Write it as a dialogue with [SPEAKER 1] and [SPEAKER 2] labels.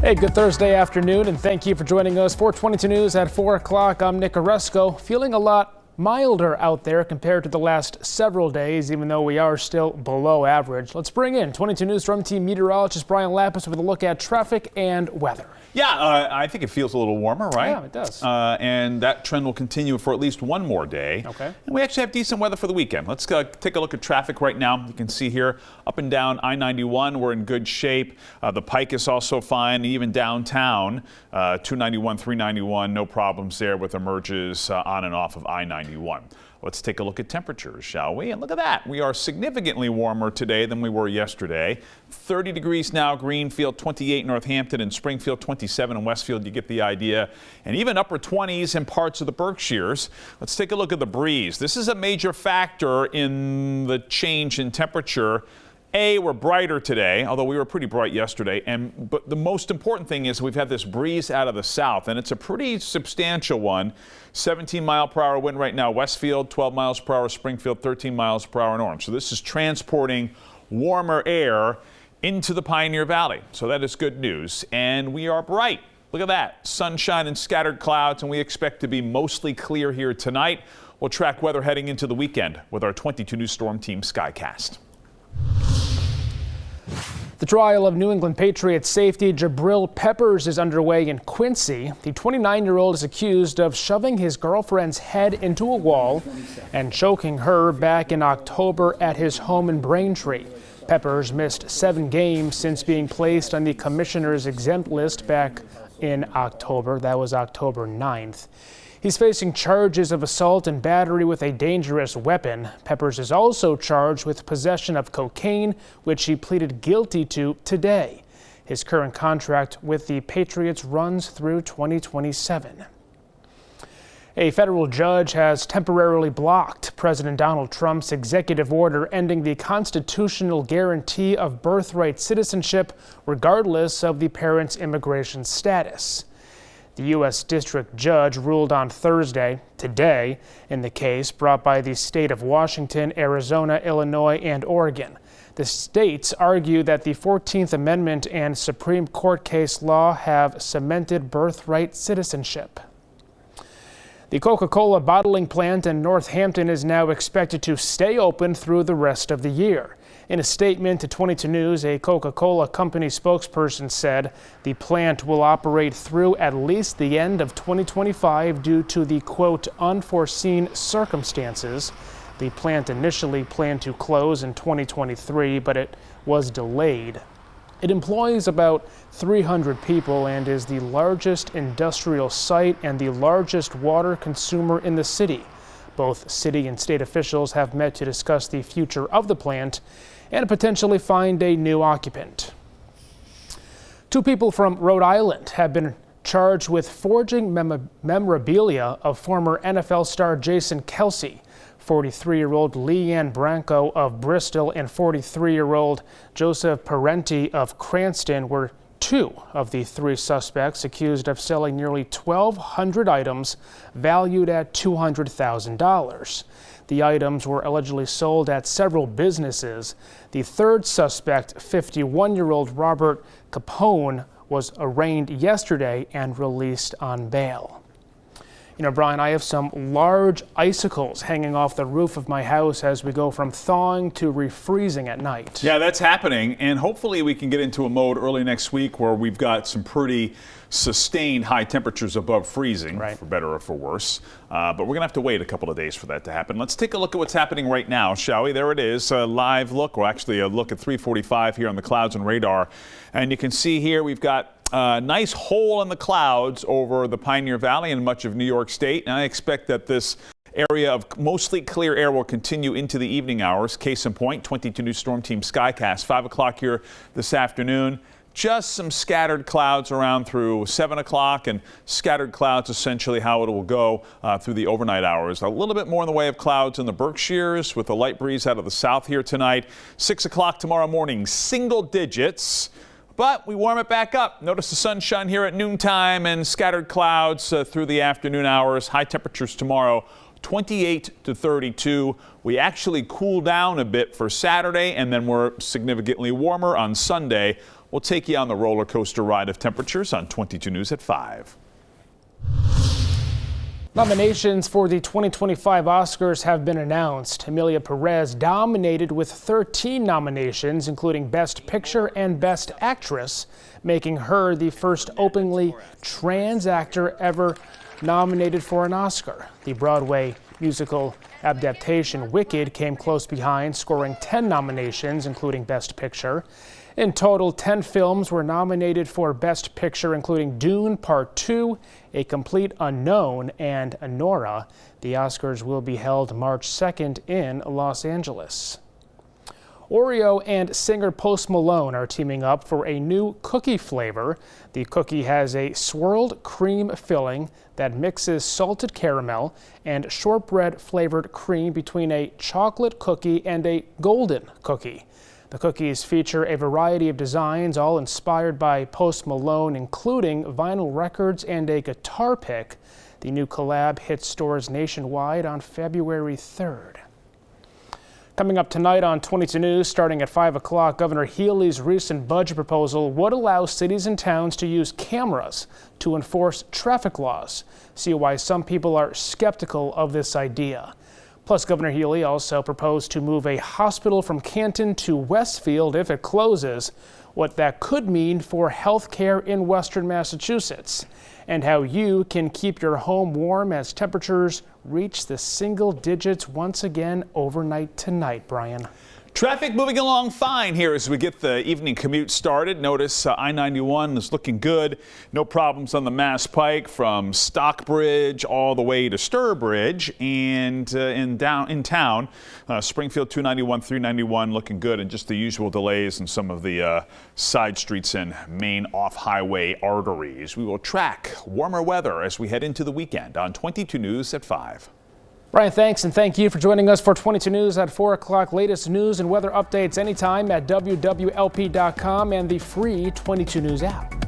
[SPEAKER 1] Hey, good Thursday afternoon, and thank you for joining us for 22 News at 4 o'clock. I'm Nick Oresco. Feeling a lot milder out there compared to the last several days, even though we are still below average. Let's bring in 22 News Storm Team meteorologist Brian Lapis with a look at traffic and weather.
[SPEAKER 2] Yeah, I think it feels a little warmer, right?
[SPEAKER 1] Yeah, it does.
[SPEAKER 2] And that trend will continue for at least one more day.
[SPEAKER 1] Okay.
[SPEAKER 2] And we actually have decent weather for the weekend. Let's take a look at traffic right now. You can see here up and down I-91, we're in good shape. The Pike is also fine, even downtown. 291, 391, no problems there with emerges on and off of I-91. Let's take a look at temperatures, shall we? And look at that. We are significantly warmer today than we were yesterday. 30 degrees now, Greenfield, 28 Northampton, and Springfield, 27 in Westfield. You get the idea. And even upper 20s in parts of the Berkshires. Let's take a look at the breeze. This is a major factor in the change in temperature. We're brighter today, although we were pretty bright yesterday. But the most important thing is we've had this breeze out of the south, and it's a pretty substantial one. 17-mile-per-hour wind right now, Westfield, 12 miles per hour, Springfield, 13 miles per hour in Orange. So this is transporting warmer air into the Pioneer Valley. So that is good news. And we are bright. Look at that. Sunshine and scattered clouds, and we expect to be mostly clear here tonight. We'll track weather heading into the weekend with our 22 News Storm Team Skycast.
[SPEAKER 1] The trial of New England Patriots safety Jabrill Peppers is underway in Quincy. The 29-year-old is accused of shoving his girlfriend's head into a wall and choking her back in October at his home in Braintree. Peppers missed 7 games since being placed on the commissioner's exempt list back in October. That was October 9th. He's facing charges of assault and battery with a dangerous weapon. Peppers is also charged with possession of cocaine, which he pleaded guilty to today. His current contract with the Patriots runs through 2027. A federal judge has temporarily blocked President Donald Trump's executive order ending the constitutional guarantee of birthright citizenship regardless of the parent's immigration status. The U.S. District Judge ruled on Thursday, today, in the case brought by the state of Washington, Arizona, Illinois, and Oregon. The states argue that the 14th Amendment and Supreme Court case law have cemented birthright citizenship. The Coca-Cola bottling plant in Northampton is now expected to stay open through the rest of the year. In a statement to 22 News, a Coca-Cola company spokesperson said the plant will operate through at least the end of 2025 due to the, quote, unforeseen circumstances. The plant initially planned to close in 2023, but it was delayed. It employs about 300 people and is the largest industrial site and the largest water consumer in the city. Both city and state officials have met to discuss the future of the plant and potentially find a new occupant. 2 people from Rhode Island have been charged with forging memorabilia of former NFL star Jason Kelce. 43-year-old Leanne Branco of Bristol and 43-year-old Joseph Parenti of Cranston were 2 of the 3 suspects accused of selling nearly 1,200 items valued at $200,000. The items were allegedly sold at several businesses. The 3rd suspect, 51-year-old Robert Capone, was arraigned yesterday and released on bail. You know, Brian, I have some large icicles hanging off the roof of my house as we go from thawing to refreezing at night.
[SPEAKER 2] Yeah, that's happening, and hopefully we can get into a mode early next week where we've got some pretty sustained high temperatures above freezing, right, for better or for worse. But we're going to have to wait a couple of days for that to happen. Let's take a look at what's happening right now, shall we? There it is, a live look, or actually a look at 3:45 here on the clouds and radar. And you can see here we've got a nice hole in the clouds over the Pioneer Valley and much of New York State. And I expect that this area of mostly clear air will continue into the evening hours. Case in point, 22 News Storm Team Skycast, 5 o'clock here this afternoon. Just some scattered clouds around through 7 o'clock, and scattered clouds essentially how it will go through the overnight hours. A little bit more in the way of clouds in the Berkshires with a light breeze out of the south here tonight. 6 o'clock tomorrow morning, single digits. But we warm it back up. Notice the sunshine here at noontime and scattered clouds through the afternoon hours. High temperatures tomorrow, 28 to 32. We actually cool down a bit for Saturday, and then we're significantly warmer on Sunday. We'll take you on the roller coaster ride of temperatures on 22 News at 5.
[SPEAKER 1] Nominations for the 2025 Oscars have been announced. Emilia Perez dominated with 13 nominations, including Best Picture and Best Actress, making her the first openly trans actor ever nominated for an Oscar. The Broadway musical adaptation Wicked came close behind, scoring 10 nominations, including Best Picture. In total, 10 films were nominated for Best Picture, including Dune Part 2, A Complete Unknown, and Anora. The Oscars will be held March 2nd in Los Angeles. Oreo and singer Post Malone are teaming up for a new cookie flavor. The cookie has a swirled cream filling that mixes salted caramel and shortbread flavored cream between a chocolate cookie and a golden cookie. The cookies feature a variety of designs, all inspired by Post Malone, including vinyl records and a guitar pick. The new collab hits stores nationwide on February 3rd. Coming up tonight on 22 News, starting at 5 o'clock, Governor Healey's recent budget proposal would allow cities and towns to use cameras to enforce traffic laws. See why some people are skeptical of this idea. Plus, Governor Healey also proposed to move a hospital from Canton to Westfield if it closes, what that could mean for health care in western Massachusetts, and how you can keep your home warm as temperatures reach the single digits once again overnight tonight. Brian.
[SPEAKER 2] Traffic moving along fine here as we get the evening commute started. Notice I-91 is looking good. No problems on the Mass Pike from Stockbridge all the way to Sturbridge, and in town, Springfield 291, 391 looking good, and just the usual delays in some of the side streets and main off-highway arteries. We will track warmer weather as we head into the weekend on 22 News at 5.
[SPEAKER 1] Brian, thanks, and thank you for joining us for 22 News at 4 o'clock. Latest news and weather updates anytime at wwlp.com and the free 22 News app.